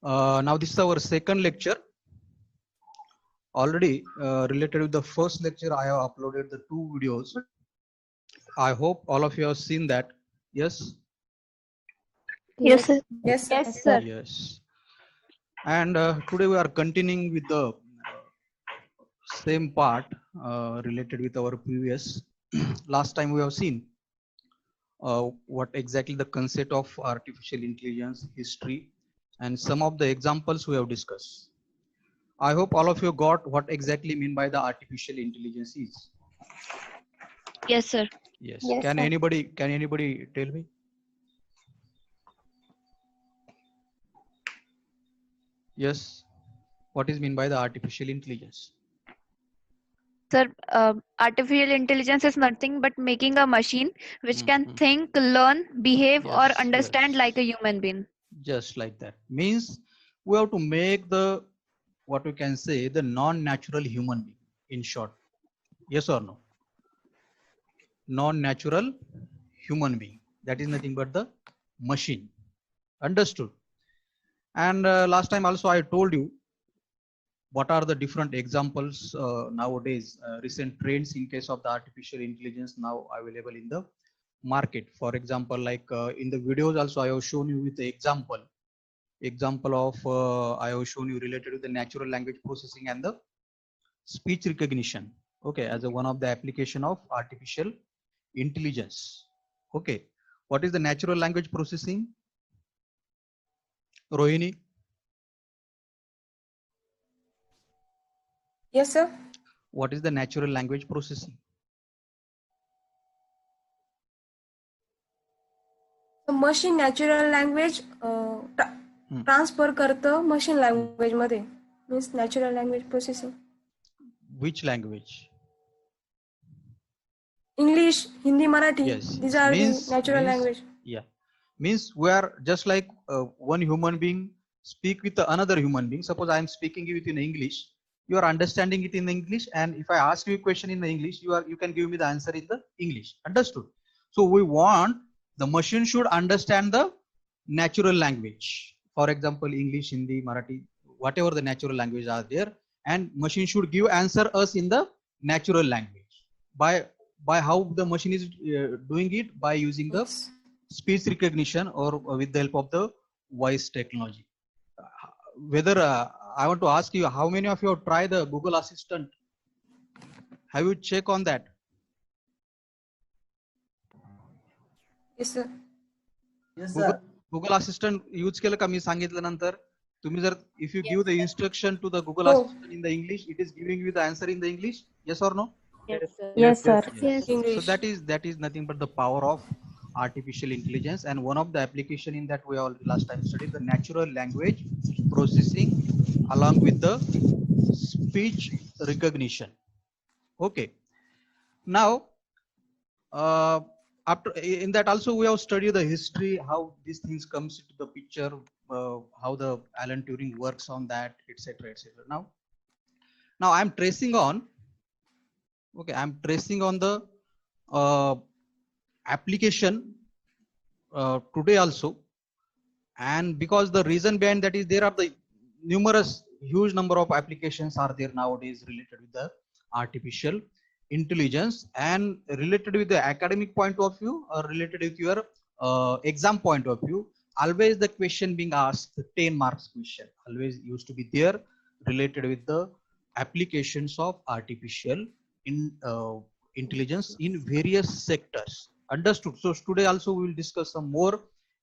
Now this is our second lecture. Already related with the first lecture, I have uploaded the 2 videos. I hope all of you have seen that. Yes. Yes, sir. Yes, sir. Yes, sir. Yes. And today we are continuing with the same part related with our previous. Last time we have seen what exactly the concept of artificial intelligence, history, and some of the examples we have discussed. I hope all of you got what exactly mean by the artificial intelligence is. Yes, sir. Yes. Yes, Can sir. anybody tell me? Yes. What is mean by the artificial intelligence? Sir, artificial intelligence is nothing but making a machine which can Mhm. think, learn, behave, or Yes, understand yes. like a human being. Just like that. Means we have to make the, what we can say, the non-natural human being, in short. Yes or no? Non-natural human being. That is nothing but the machine. Understood? And last time also I told you what are the different examples nowadays, recent trends in case of the artificial intelligence now available in the market. For example, like in the videos also I have shown you with the example of I have shown you related to the natural language processing and the speech recognition. Okay, as a one of the application of artificial intelligence. Okay, what is the natural language processing? Rohini? Yes, sir. What is the natural language processing? Machine natural language transfer करतं machine language मध्ये means natural language processing Which language? English Hindi Marathi Yes, these yes. are the Means, natural language. yeah, means we are just like one human being speak with another human being. Suppose I am speaking it in English, you are understanding it in English, and if I ask you a question in the English, you can give me the answer in the English. Understood? So we want the machine should understand the natural language. For example, English, Hindi, Marathi, whatever the natural language are there, and machine should give answer us in the natural language. By how the machine is doing it, by using the Yes. speech recognition or with the help of the voice technology. Whether I want to ask you, how many of you have tried the Google Assistant? Have you check on that? Yes, sir. Yes, Google, sir. Google Assistant use केलं का मी सांगितल्यानंतर तुम्ही जर if you give the instruction to the Google हो. Assistant in the English, it is giving you the answer in the English. Yes or no? Yes, sir. Yes, sir. Yes. So English. that is nothing but the power of artificial intelligence, and one of the application in that we all last time studied the natural language processing along with the speech recognition. Okay. Now, after in that also we have studied the history, how these things comes into the picture, how the Alan Turing works on that, etc., etc. Now I'm tracing on. Okay, I'm tracing on the application today also, and because the reason behind that is there are the numerous huge number of applications are there nowadays related with the artificial intelligence, and related with the academic point of view or related with your exam point of view, always the question being asked, the 10 marks question always used to be there related with the applications of artificial intelligence in various sectors. Understood? So today also we will discuss some more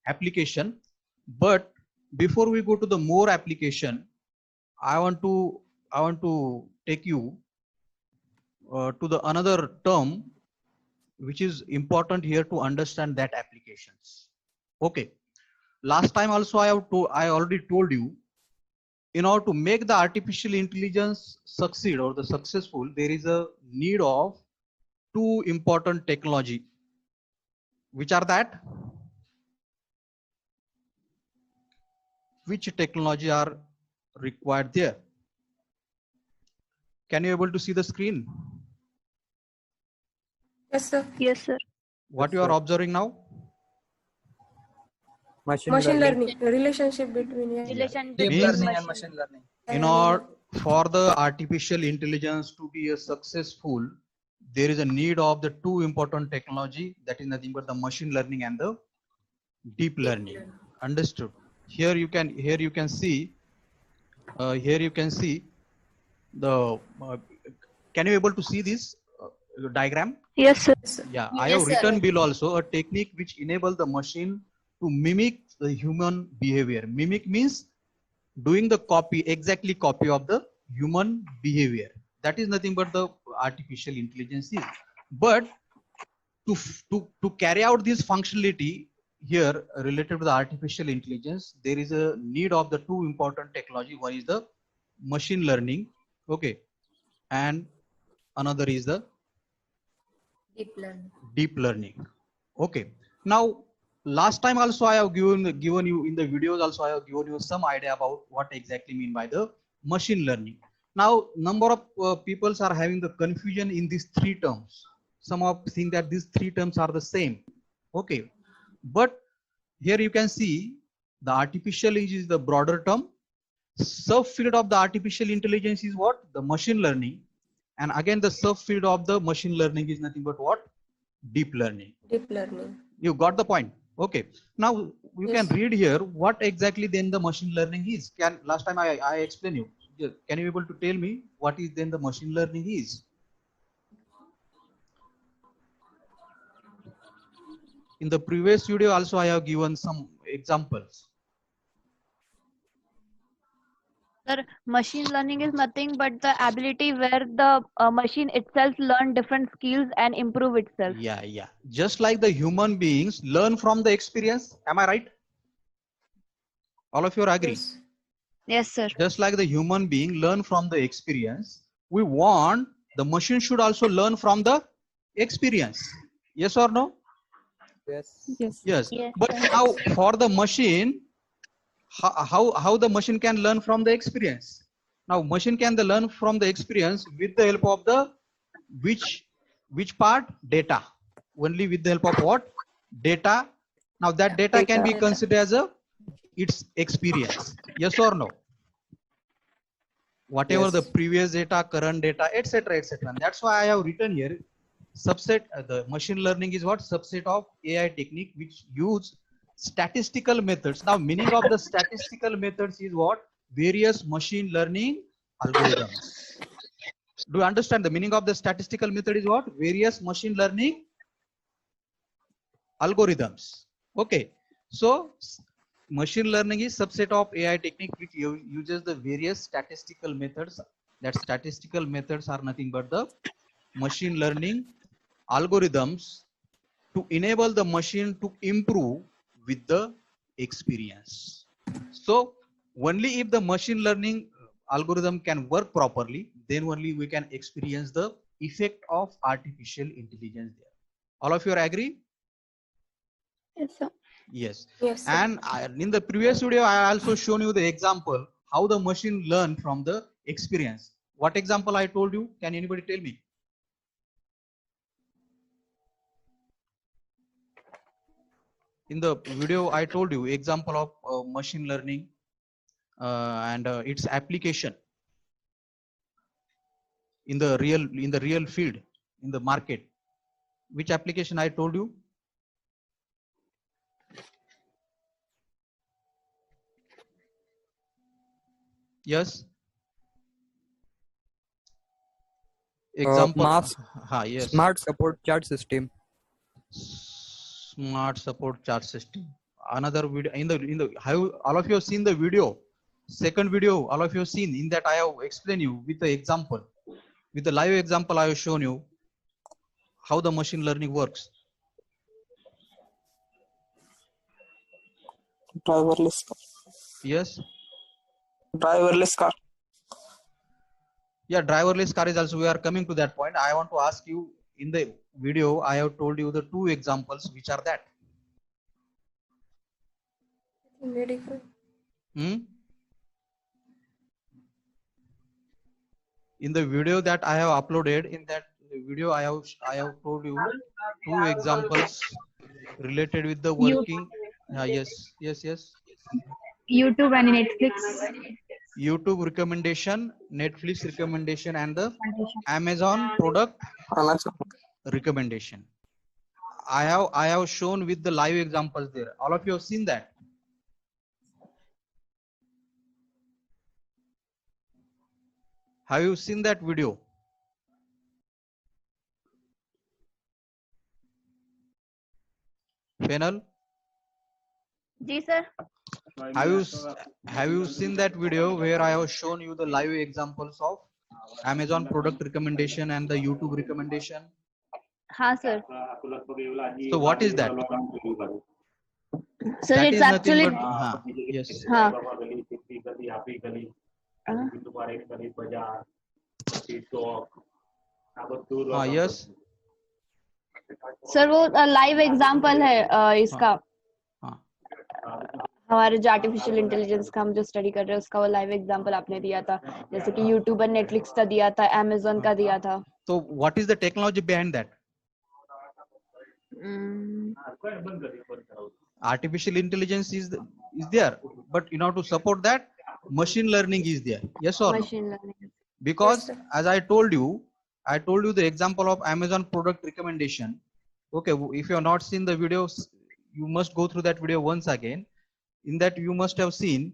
application, but before we go to the more application, I want to take you to the another term which is important here to understand that applications. Okay, last time also I already told you, in order to make the artificial intelligence succeed or the successful, there is a need of 2 important technology. Which are that? Which technology are required there? Can you able to see the screen? Yes, sir. Yes, sir. What Yes, you are sir. observing now? Machine learning, the relationship between Relation Deep between learning and machine. machine learning. in order for the artificial intelligence to be a successful, there is a need of the two important technology, that is nothing but the machine learning and the deep learning. Understood? Here you can see the can you able to see this diagram? Yes, sir. Yeah, I have written below also a technique which enable the machine to mimic the human behavior. Mimic means doing the exactly copy of the human behavior. That is nothing but the artificial intelligence is. But to carry out this functionality here related to the artificial intelligence, there is a need of the two important technology. One is the machine learning, okay, and another is the deep learning. Okay. Now, last time also I have given you in the videos also I have given you some idea about what exactly mean by the machine learning. Now, number of people are having the confusion in these three terms. Some of think that these three terms are the same. Okay. But here you can see the artificial is the broader term. Subfield of the artificial intelligence is what? The machine learning. And again, the subfield of the machine learning is nothing but what? Deep learning. Deep learning. You got the point. Okay. Now you can read here what exactly then the machine learning is. Last time I explained you. Can you able to tell me what is then the machine learning is? In the previous video also I have given some examples. Sir, machine learning is nothing but the ability where the machine itself learn different skills and improve itself. Yeah. Just like the human beings learn from the experience. Am I right? All of you are agree? Yes, sir. Just like the human being learn from the experience, we want the machine should also learn from the experience. Yes or no? Yes. Yes. Yes, But sir. now for the machine, how the machine can learn from the experience? Now machine can learn from the experience with the help of the which part? Data. Only with the help of what? Data. Now that data can be considered as its experience. Yes or no? Whatever Yes. the previous data, current data, etc., etc. And that's why I have written here subset. The machine learning is what? Subset of AI technique which use statistical methods. Now meaning of the statistical methods is what? Various machine learning algorithms. Do you understand the meaning of the statistical method is what? Various machine learning algorithms. Okay. So machine learning is subset of AI technique which uses the various statistical methods. That statistical methods are nothing but the machine learning algorithms to enable the machine to improve with the experience. So only if the machine learning algorithm can work properly, then only we can experience the effect of artificial intelligence there. All of you agree? Yes, sir. Yes. Yes. And in the previous video, I also shown you the example how the machine learn from the experience. What example I told you? Can anybody tell me? In the video, I told you example of machine learning and its application in the real field in the market. Which application I told you? Yes. Example. Mass Yes. Smart support chart system. Smart support chart system. Another video in the have all of you have seen the video? Second video, all of you have seen. In that I have explained you with the example, with the live example I have shown you how the machine learning works. Driverless car. Yes. Driverless car. Yeah, driverless car is also, we are coming to that point. I want to ask you, in the video I have told you the two examples, which are that? Medical. In the video that I have uploaded, in that video I have told you two examples related with the working Yes. YouTube and Netflix. YouTube recommendation, Netflix recommendation, and the Amazon product Amazon. recommendation. I have shown with the live examples there. All of you have seen that. Have you seen that video? Fenal, ji sir. have you seen that video where I have shown you the live examples of Amazon product recommendation and the YouTube recommendation? हाँ sir. So what is that? So That it's is nothing actually but yes. हाँ. Yes. Sir वो live example है इसका हाँ. हमारे जो artificial intelligence का हम जो स्टडी कर रहे हैं उसका वो लाइव एग्जांपल आपने दिया था जैसे कि यूट्यूब और नेटफ्लिक्स का दिया था अमेज़न का दिया था So what is the technology behind that? Artificial intelligence is there, but in order to support that, machine learning is there. Yes or no? Machine learning Because Yes, sir. as I told you the example of Amazon product recommendation. Okay, if you have not seen the videos, you must go through that video once again. In that you must have seen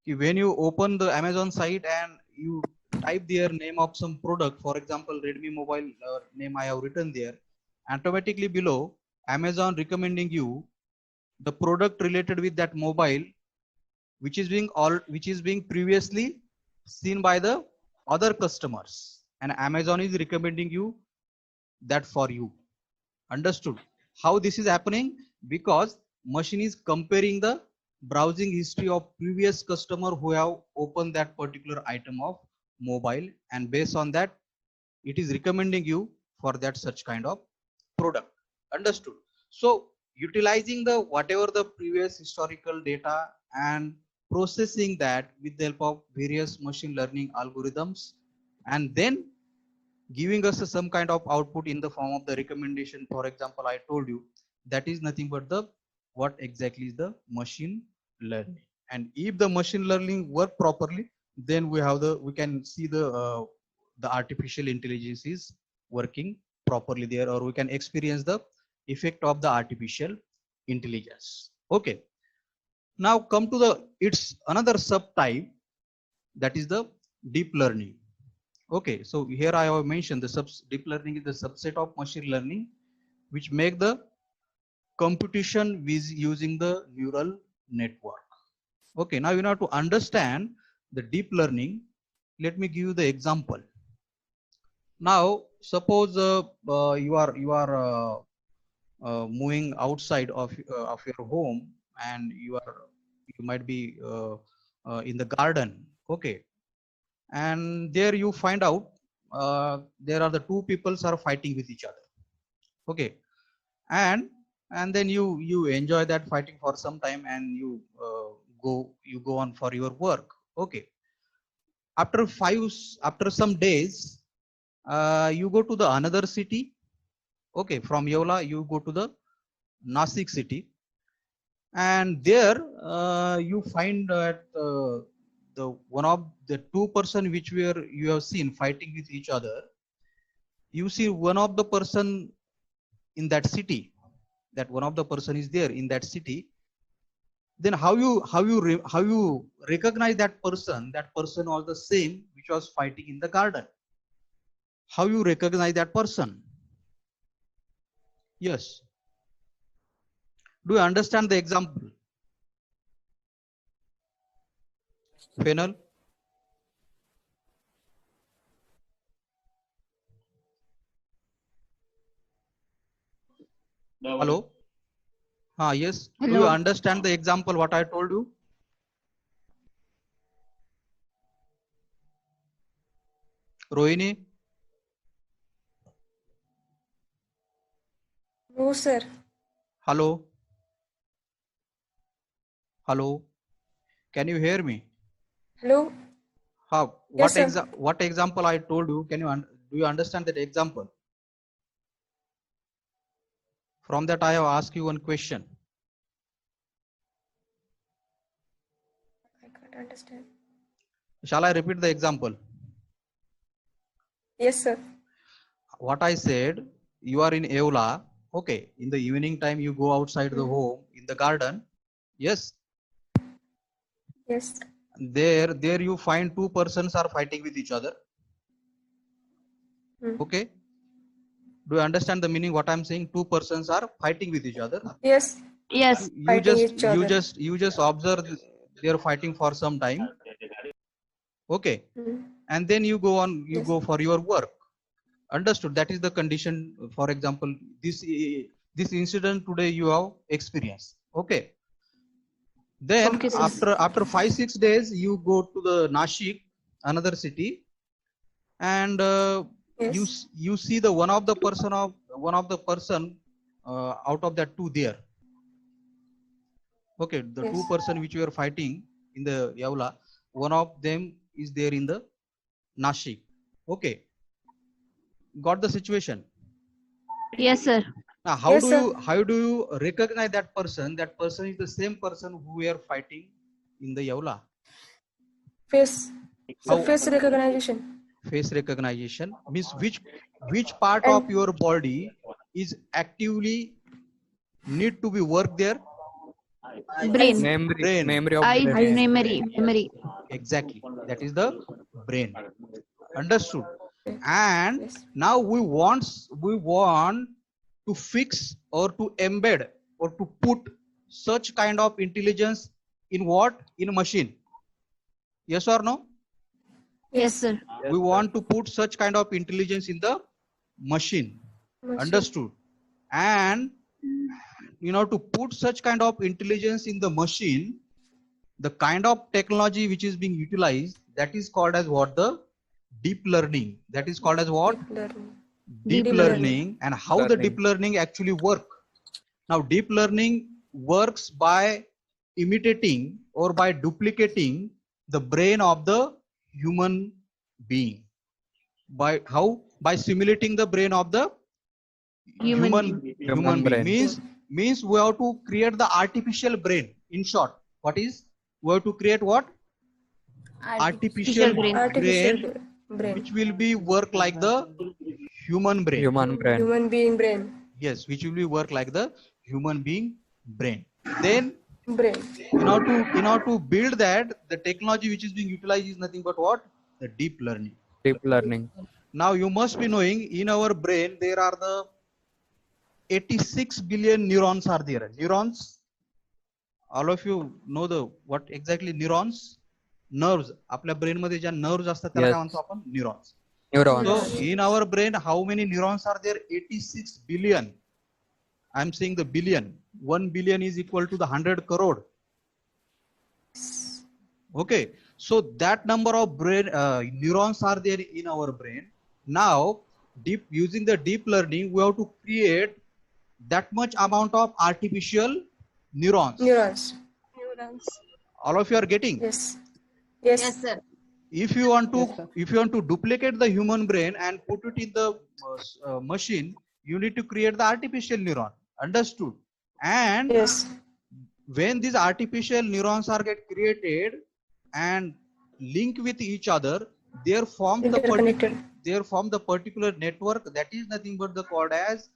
when you open the Amazon site and you type their name of some product, for example Redmi mobile name I have written there, automatically below Amazon recommending you the product related with that mobile which is being previously seen by the other customers, and Amazon is recommending you that for you. Understood how this is happening? Because machine is comparing the browsing history of previous customer who have opened that particular item of mobile, and based on that it is recommending you for that such kind of product. Understood? So utilizing the whatever the previous historical data and processing that with the help of various machine learning algorithms, and then giving us some kind of output in the form of the recommendation. For example, I told you that is nothing but the what exactly is the machine learning. And if the machine learning work properly, then we can see the artificial intelligence is working properly there, or we can experience the effect of the artificial intelligence. Okay, now come to its another subtype, that is the deep learning. Okay, so here I have mentioned deep learning is the subset of machine learning which make the computation with using the neural network. Okay, now you have to understand the deep learning. Let me give you the example. Now suppose you are moving outside of your home, and you might be in the garden. Okay, and there you find out there are the two peoples are fighting with each other. Okay, and then you enjoy that fighting for some time, and you go on for your work. Okay, after some days you go to the another city. Okay, from Yola you go to the Nasik city, and there you find that the one of the two person which you have seen fighting with each other, you see one of the person in that city, that one of the person is there in that city. Then how you recognize that person was the same which was fighting in the garden? How you recognize that person? Yes, do you understand the example, Fenal? Hello? Yes. Hello. Do you understand the example what I told you? Rohini? No, sir. Hello? Hello? Can you hear me? Hello. What Yes, sir. what example I told you? Do you understand that example? From that I have asked you one question. I can't understand. Shall I repeat the example? Yes, sir. What I said, you are in Eola. Okay. In the evening time, you go outside the home in the garden. Yes. Yes. There you find two persons are fighting with each other. Okay. Do you understand the meaning what I'm saying? Two persons are fighting with each other. Yes. Yes. Fighting each other. You just observe they are fighting for some time. Okay. And then you go on, you Yes. go for your work. Understood? That is the condition. For example, this incident today you have experienced. Okay. Then Okay, sir. after 5-6 days, you go to the Nashik, another city, and Yes. you see the one of the person out of that two there. Okay, the Yes. two person which you are fighting in the Yaula, one of them is there in the Nashik. Okay, got the situation. Yes, sir. Now, how Yes, do sir. you recognize that person? That person is the same person who we are fighting in the Yaula. Face. So How? face recognition. Face recognition means which part And- of your body is actively need to be work there? Brain. Memory of Eye brain. memory. Exactly, that is the brain. Understood? And Yes. now we want to fix or to embed or to put such kind of intelligence in what? In machine. Yes or no? Yes, sir. We want to put such kind of intelligence in the machine. Understood? And to put such kind of intelligence in the machine, the kind of technology which is being utilized, that is called as what? The deep learning. That is called as what? Deep learning. Deep Deep learning. learning. And how the deep learning actually work? Now deep learning works by imitating or by duplicating the brain of the human being. By how? By simulating the brain of the human being. Means we have to create the artificial brain. In short, what is? We have to create what? Artificial Artificial brain. which will be work like the human brain. Human being brain. Yes, which will be work like the human being brain. Then Brain. in order to build that, the technology which is being utilized is nothing but what? The deep learning. Deep learning. Now you must be knowing in our brain there are the 86 billion neurons are there. Neurons. All of you know the what exactly neurons? Nerves. आपल्या brain मध्ये ज्या nerves असतात त्याला काय म्हणतो आपण? Neurons. Neurons. So in our brain, how many neurons are there? 86 billion. I'm saying the billion. 1 billion is equal to the 100 crore. Okay. So that number of brain neurons are there in our brain. Now, using the deep learning, we have to create that much amount of artificial neurons. Neurons. All of you are getting? Yes. Yes. Yes, sir. If you want to duplicate the human brain and put it in the machine, you need to create the artificial neuron. Understood? And Yes. when these artificial neurons are get created and link with each other, they form Interconnected. the particular network that is nothing but the called as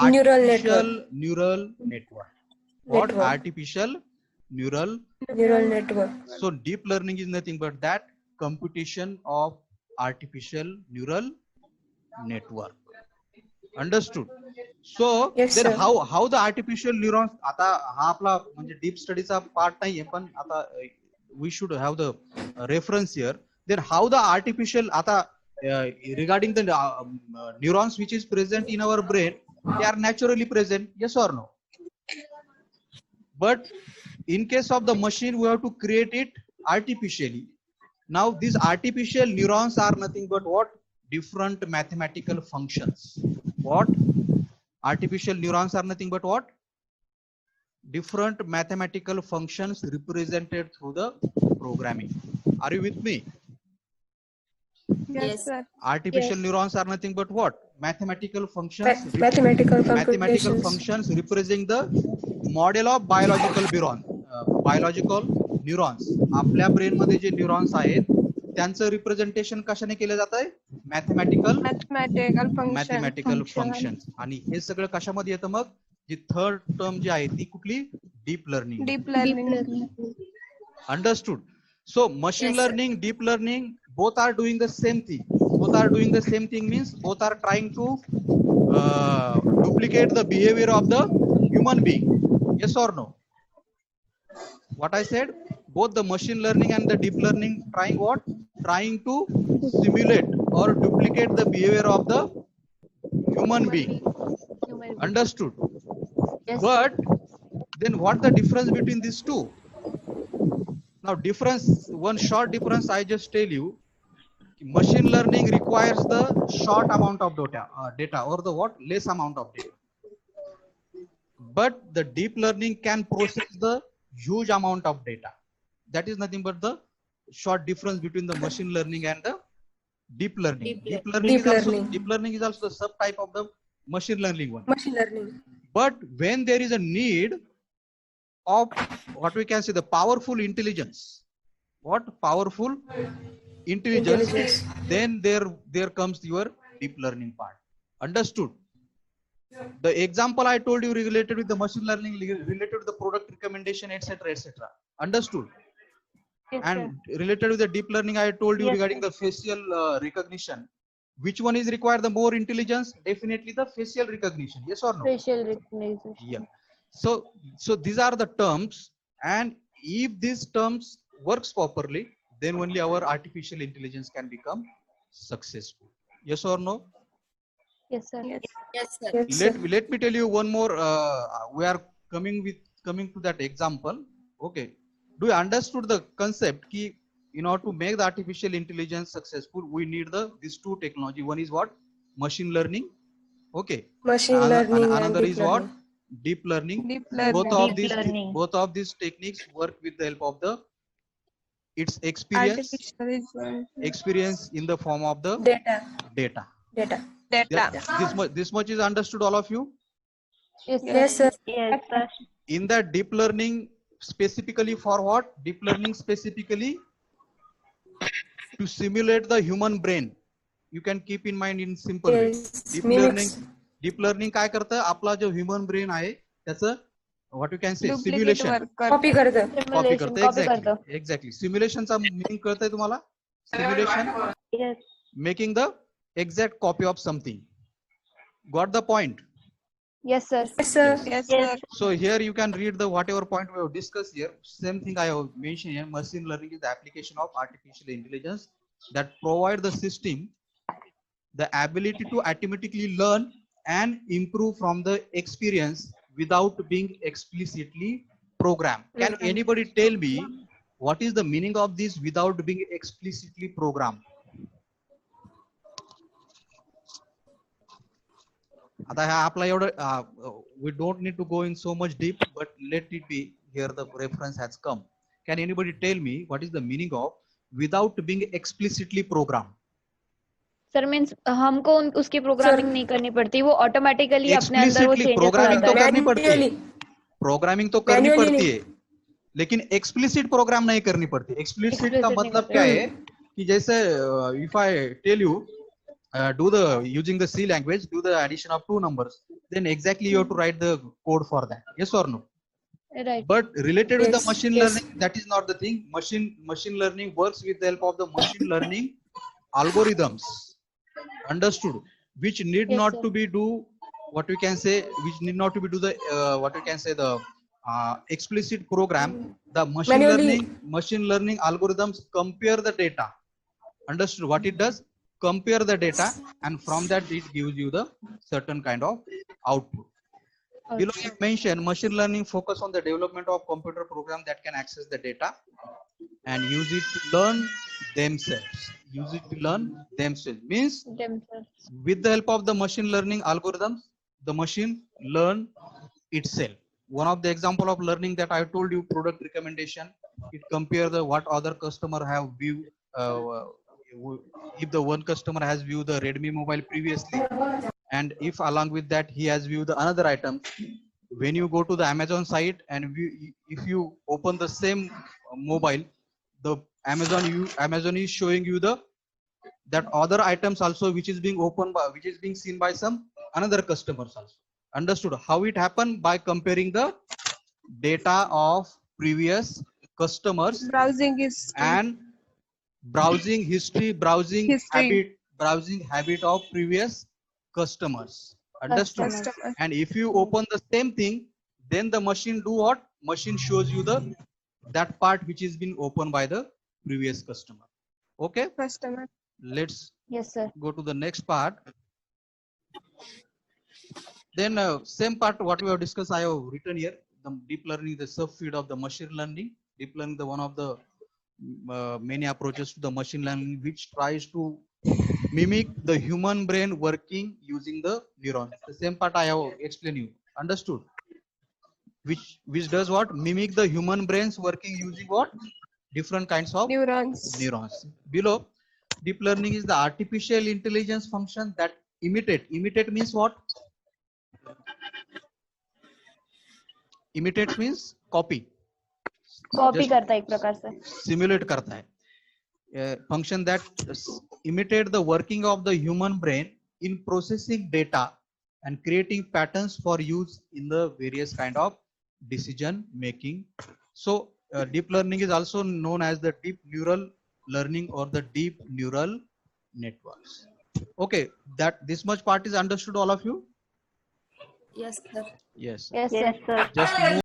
Neural artificial neural network. What? Network. Artificial neural. Neural network. So deep learning is nothing but that computation of artificial neural network. Understood? So Yes, then sir. how the artificial neurons आता हा आपला म्हणजे deep studyचा part नाहीये पण आता we should have the reference here. Then how the artificial आता regarding the neurons which is present in our brain, they are naturally present. Yes or no? But in case of the machine, we have to create it artificially. Now these artificial neurons are nothing but what? Different mathematical functions. What? Artificial neurons are nothing but what? Different mathematical functions represented through the programming. Are you with me? Yes, sir. Artificial neurons are nothing but what? Mathematical functions. Mathematical Mathematical computations. functions representing the model of biological neurons, आपल्या brain मध्ये जे neurons आहेत त्यांचं representation कशाने केलं जात आहे? Mathematical function. आणि हे सगळं कशामध्ये येतं मग? जी थर्ड टर्म जी आहे ती कुठली? Deep learning. Understood. So machine Yes, sir. learning, deep learning, both are doing the same thing. Both are doing the same thing means both are trying to duplicate the behavior of the human being. Yes or no? What I said? Both the machine learning and the deep learning trying what? Trying to simulate or duplicate the behavior of the human being. Understood. Yes. But then what the difference between these two? Now difference, one short difference I just tell you. Machine learning requires the short amount of data or the what? Less amount of data. But the deep learning can process the huge amount of data. That is nothing but the short difference between the machine learning and the deep learning. Deep learning is also the subtype of the machine learning one. Machine learning. But when there is a need of what we can say the powerful intelligence, what powerful intelligence, then there comes your deep learning part. Understood? The example I told you related with the machine learning, related to the product recommendation, etc., etc. Understood? Yes, And related with the deep learning, I told you Yes, regarding the facial recognition. Which one is required the more intelligence? Definitely the facial recognition. Yes or no? facial recognition. Yeah. So these are the terms, and if these terms works properly, then only our artificial intelligence can become successful. Yes or no? Yes, sir. Yes, sir. Let me tell you one more. We are coming to that example. Okay. Do you understood the concept? Ki in order to make the artificial intelligence successful, we need these two technology. One is what? Machine learning. Okay. Machine learning and Another deep is what? learning. Deep learning. Deep learning. Both of these techniques work with the help of the its experience in the form of the data. This much is understood, all of you. Yes, sir. Yes, sir. Yes, sir. In that deep learning specifically for what? Deep learning specifically to simulate the human brain. You can keep in mind in simple way. Yes. Deep learning काय करतं? आपला जो human brain आहे त्याचं what you can say simulation Copy करतं. Copy करतं. करतं. Exactly. Simulationचा meaning कळतंय तुम्हाला? Simulation Yes. making the exact copy of something. Got the point? Yes, sir. Yes, sir. Yes. So here you can read the whatever point we have discussed here. Same thing I have mentioned here. Machine learning is the application of artificial intelligence that provide the system the ability to automatically learn and improve from the experience without being explicitly programmed. Can anybody tell me what is the meaning of this without being explicitly programmed? आता हा आपला एवढं we don't need to go in so much deep, but let it be here. The reference has come. Can anybody tell me what is the meaning of without being explicitly programmed? Sir means हमको उसकी programming नहीं करनी पड़ती, वो automatically अपने अंदर वो changes programming तो करनी पड़ती है, Manually. प्रोग्रामिंग तो करनी पड़ती है, लेकिन एक्सप्लिसिट प्रोग्राम नहीं करनी पड़ती. एक्सप्लिसिट का मतलब क्या है कि जैसे if I tell you do the using the C language, do the addition of two numbers, then exactly you have to write the code for that. Yes or no? Right. But related with the Yes, machine yes. learning, that is not the thing. Machine learning works with the help of the machine learning algorithms. Understood? Which need Yes, not sir. to be do what we can say, which need not to be do the what we can say the explicit program. The Manually. machine learning algorithms compare the data. Understood? What it does? Compare the data, and from that it gives you the certain kind of output. Below I mentioned machine learning focus on the development of computer program that can access the data and use it to learn themselves. Use it to learn themselves means Themselves. with the help of the machine learning algorithms, the machine learn itself. One of the example of learning that I told you, product recommendation, it compare the what other customer have viewed. If the one customer has viewed the Redmi mobile previously, and if along with that he has viewed the another item, when you go to the Amazon site and if you open the same mobile, the Amazon is showing you the that other items also which is being which is being seen by some another customers also. Understood? How it happened? By comparing the data of previous customers Browsing is and browsing history, browsing habit of previous customers. Understood? customer. And if you open the same thing, then the machine do what? Machine shows you the that part which is been opened by the previous customer. Okay, Customer. let's Yes, sir. go to the next part. Then same part what we have discussed, I have written here. The deep learning, the subfield of the machine learning. Deep learning, the one of the many approaches to the machine learning which tries to mimic the human brain working using the neurons. The same part I have explained you. Understood? Which does what? Mimic the human brains working using what? Different kinds of neurons. Below, deep learning is the artificial intelligence function that imitate. Imitate means what? Imitate means copy. Copy Just करता है एक प्रकार से. simulate करता है. Function that imitate the working of the human brain in processing data and creating patterns for use in the various kind of decision making. So deep learning is also known as the deep neural learning or the deep neural networks. Okay, that this much part is understood, all of you? Yes, sir. Yes. Yes, sir. Just move